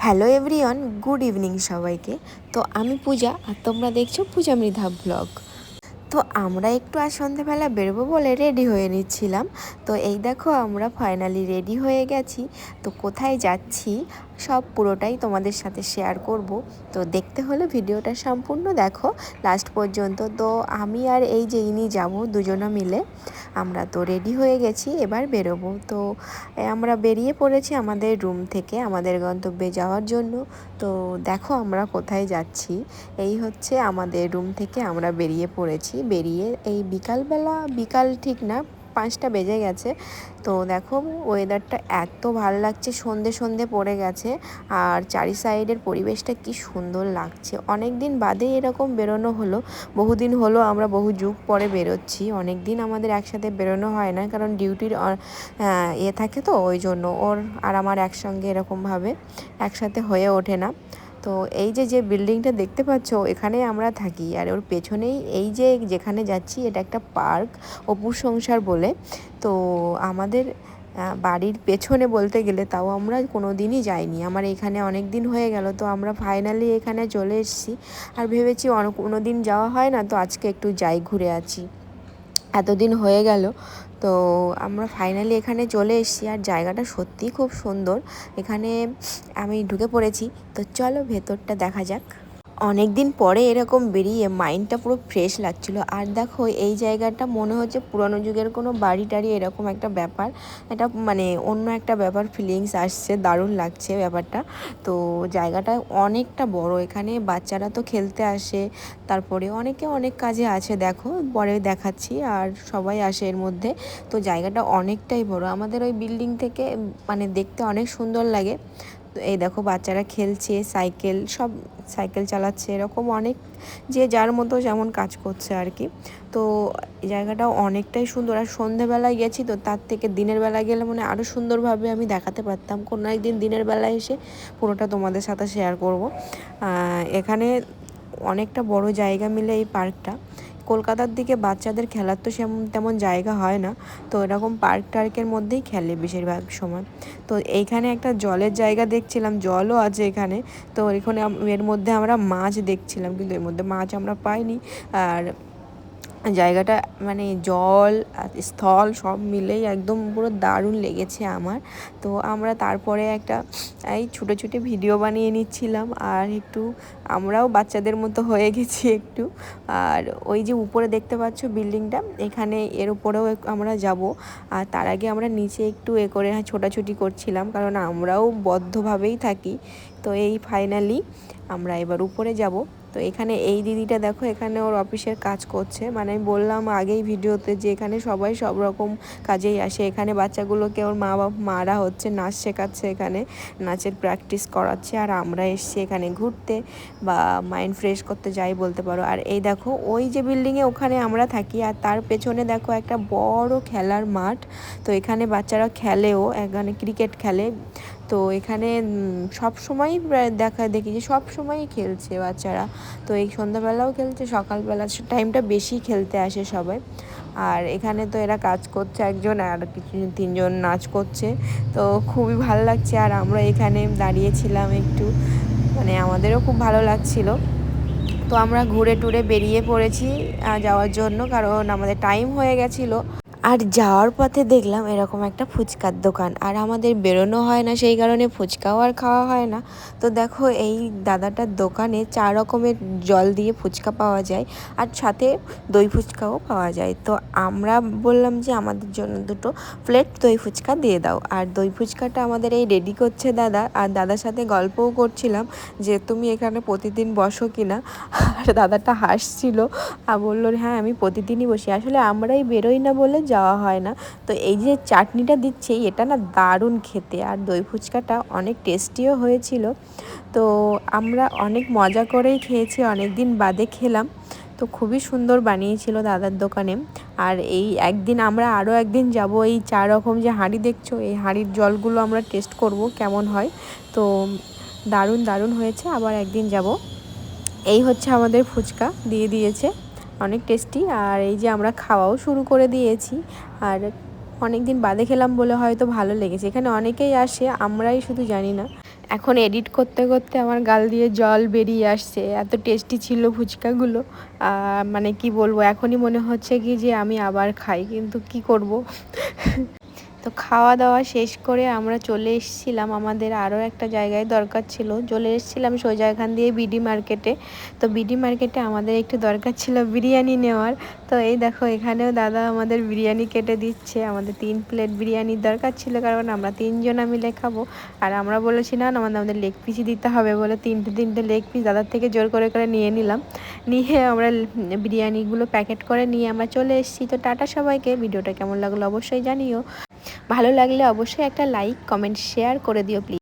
Hello everyone, good evening সবাইকে। তো আমি পূজা আর তোমরা দেখছো পূজা মৃধা ব্লগ। তো আমরা একটু আজ সন্ধ্যেবেলা বেরোবো বলে রেডি হয়ে নিচ্ছিলাম। তো এই দেখো আমরা ফাইনালি রেডি হয়ে গেছি। তো কোথায় যাচ্ছি সব পুরোটাই তোমাদের সাথে শেয়ার করব। তো দেখতে হলে ভিডিওটা সম্পূর্ণ দেখো লাস্ট পর্যন্ত। তো আমি আর এই যে ইনি যাবো দুজনা মিলে। আমরা তো রেডি হয়ে গেছি, এবার বেরোবো। তো আমরা বেরিয়ে পড়েছি আমাদের রুম থেকে আমাদের গন্তব্যে যাওয়ার জন্য। তো দেখো আমরা কোথায় যাচ্ছি। এই হচ্ছে আমাদের রুম থেকে আমরা বেরিয়ে পড়েছি। বেরিয়ে এই বিকাল ঠিক না, 5টা বেজে গেছে। তো দেখো ওয়েদারটা এত ভালো লাগছে, সন্ধে সন্ধে পড়ে গেছে আর চারি সাইডের পরিবেশটা কি সুন্দর লাগছে। অনেক দিন বাদে এরকম বেরোনো হলো, বহুদিন হলো, আমরা বহু যুগ পরে বেরোচ্ছি। অনেক দিন আমাদের একসাথে বেরোনো হয় না, কারণ ডিউটির থাকে, তো ওই জন্য ওর আর আমার একসঙ্গে এরকমভাবে একসাথে হয়ে ওঠে না। তো এই যে বিল্ডিংটা দেখতে পাচ্ছ এখানে আমরা থাকি, আর ওর পেছনেই এই যে যেখানে যাচ্ছি এটা একটা পার্ক, অপুর সংসার বলে। তো আমাদের বাড়ির পেছনে বলতে গেলে, তাও আমরা কোনো দিনই যাইনি। আমার এখানে অনেক দিন হয়ে গেল, তো আমরা ফাইনালি এখানে চলে এসেছি। আর ভেবেছি কোনো দিন যাওয়া হয় না, তো আজকে একটু যাই, ঘুরে আছি, এতদিন হয়ে গেল। তো আমরা ফাইনালি এখানে চলে এসেছি আর জায়গাটা সত্যিই খুব সুন্দর। এখানে আমি ঢুকে পড়েছি। তো চলো ভেতরটা দেখা যাক। অনেক দিন পরে এরকম বেরিয়ে মাইন্ডটা পুরো ফ্রেশ লাগছিলো। আর দেখো এই জায়গাটা মনে হচ্ছে পুরনো যুগের কোনো বাড়ি টাড়ি এরকম একটা ব্যাপার। এটা মানে অন্য একটা ব্যাপার, ফিলিংস আসছে, দারুণ লাগছে ব্যাপারটা। তো জায়গাটা অনেকটা বড়, এখানে বাচ্চারা তো খেলতে আসে, তারপরে অনেকে অনেক কাজে আছে, দেখো পরে দেখাচ্ছি, আর সবাই আসে এর মধ্যে। তো জায়গাটা অনেকটাই বড়, আমাদের ওই বিল্ডিং থেকে মানে দেখতে অনেক সুন্দর লাগে। তো এই দেখো বাচ্চারা খেলছে, সাইকেল চালাচ্ছে, এরকম অনেক যে যার মতো যেমন কাজ করছে আর কি। তো এই জায়গাটাও অনেকটাই সুন্দর। আর সন্ধেবেলায় গেছি, তো তার থেকে দিনের বেলা গেলে মানে আরও সুন্দরভাবে আমি দেখাতে পারতাম। কোনো একদিন দিনের বেলায় এসে পুরোটা তোমাদের সাথে শেয়ার করব। এখানে অনেকটা বড় জায়গা মিলে এই পার্কটা। কলকাতার দিকে বাচ্চাদের খেলার তো তেমন জায়গা হয় না, তো এরকম পার্ক টার্কের মধ্যেই খেলে বেশিরভাগ সময়। তো এইখানে একটা জলের জায়গা দেখছিলাম, জলও আছে এখানে। তো এখানে এর মধ্যে আমরা মাছ দেখছিলাম, কিন্তু এর মধ্যে মাছ আমরা পাইনি। আর জায়গাটা মানে জল আর স্থল সব মিলেই একদম পুরো দারুণ লেগেছে আমার। তো আমরা তারপরে একটা এই ছুটে ভিডিও বানিয়ে নিচ্ছিলাম, আর একটু আমরাও বাচ্চাদের মতো হয়ে গেছি একটু। আর ওই যে উপরে দেখতে পাচ্ছ বিল্ডিংটা, এখানে এর উপরেও আমরা যাব। আর তার আগে আমরা নিচে একটু করে ছোটাছুটি করছিলাম, কারণ আমরাও বদ্ধভাবেই থাকি। তো এই ফাইনালি আমরা এবার উপরে যাব। তো এখানে এই দিদিটা দেখো, এখানে ওর অফিসের কাজ করছে। মানে আমি বললাম আগেই ভিডিওতে যে এখানে সবাই সব রকম কাজেই আসে। এখানে বাচ্চাগুলোকে ওর মারা হচ্ছে নাচ শেখাচ্ছে, এখানে নাচের প্র্যাকটিস করাচ্ছে। আর আমরা এসছি এখানে ঘুরতে বা মাইন্ড ফ্রেশ করতে যাই বলতে পারো। আর এই দেখো ওই যে বিল্ডিংয়ে ওখানে আমরা থাকি, আর তার পেছনে দেখো একটা বড় খেলার মাঠ। তো এখানে বাচ্চারা খেলেও, এখানে ক্রিকেট খেলে। তো এখানে সব সময়ই দেখি যে সব সময়ই খেলছে বাচ্চারা। তো এই সন্ধ্যাবেলাও খেলছে, সকালবেলা টাইমটা বেশি খেলতে আসে সবাই। আর এখানে তো এরা কাজ করছে একজন, আর তিনজন নাচ করছে। তো খুবই ভালো লাগছে। আর আমরা এখানে দাঁড়িয়েছিলাম একটু, মানে আমাদেরও খুব ভালো লাগছিল। তো আমরা ঘুরে টুরে বেরিয়ে পড়েছি যাওয়ার জন্য, কারণ আমাদের টাইম হয়ে গেছিলো। আর যাওয়ার পথে দেখলাম এরকম একটা ফুচকার দোকান, আর আমাদের বেরোনো হয় না, সেই কারণে ফুচকাও আর খাওয়া হয় না। তো দেখো এই দাদাটার দোকানে 4 রকমের জল দিয়ে ফুচকা পাওয়া যায়, আর সাথে দই ফুচকাও পাওয়া যায়। তো আমরা বললাম যে আমাদের জন্য 2 প্লেট দই ফুচকা দিয়ে দাও। আর দই ফুচকাটা আমাদের এই রেডি করছে দাদা, আর দাদার সাথে গল্পও করছিলাম যে তুমি এখানে প্রতিদিন বসো কিনা। আর দাদাটা হাসছিল আর বললো হ্যাঁ আমি প্রতিদিনই বসি, আসলে আমরাই বেরোই না বলে যাওয়া হয় না। তো এই যে চাটনিটা দিচ্ছে এটা না দারুণ খেতে, আর দই ফুচকাটা অনেক টেস্টিও হয়েছিল। তো আমরা অনেক মজা করেই খেয়েছি, অনেক দিন বাদে খেলাম। তো খুবই সুন্দর বানিয়েছিল দাদার দোকানে। আর এই একদিন আমরা আরও একদিন যাব, এই 4 রকম যে হাঁড়ি দেখছো, এই হাঁড়ির জলগুলো আমরা টেস্ট করব কেমন হয়। তো দারুণ হয়েছে, আবার একদিন যাব। এই হচ্ছে আমাদের ফুচকা দিয়ে দিয়েছে, অনেক টেস্টি। আর এই যে আমরা খাওয়াও শুরু করে দিয়েছি, আর অনেক দিন বাদে খেলাম বলে হয়তো ভালো লেগেছে। এখানে অনেকেই আসে, আমরাই শুধু জানি না। এখন এডিট করতে করতে আমার গাল দিয়ে জল বেরিয়ে আসছে, এত টেস্টি ছিল ফুচকাগুলো। মানে কি বলবো, এখনই মনে হচ্ছে কি যে আমি আবার খাই, কিন্তু কি করব। তো খাওয়া দাওয়া শেষ করে আমরা চলে এসেছিলাম, আমাদের আরও একটা জায়গায় দরকার ছিল, চলে এসেছিলাম সোজা এখান দিয়ে বিডি মার্কেটে। তো বিডি মার্কেটে আমাদের একটু দরকার ছিল বিরিয়ানি নেওয়ার। তো এই দেখো এখানেও দাদা আমাদের বিরিয়ানি কেটে দিচ্ছে, আমাদের 3 প্লেট বিরিয়ানির দরকার ছিল, কারণ আমরা 3 জনা মিলে খাবো। আর আমরা বলেছি না আমাদের লেগ পিসই দিতে হবে বলে, তিনটে লেগ পিস দাদার থেকে জোর করে করে নিয়ে নিলাম। নিয়ে আমরা বিরিয়ানিগুলো প্যাকেট করে নিয়ে আমরা চলে এসেছি। তো টাটা সবাইকে, ভিডিওটা কেমন লাগলো অবশ্যই জানিও, ভালো লাগলে অবশ্যই একটা লাইক কমেন্ট শেয়ার করে দিও প্লিজ।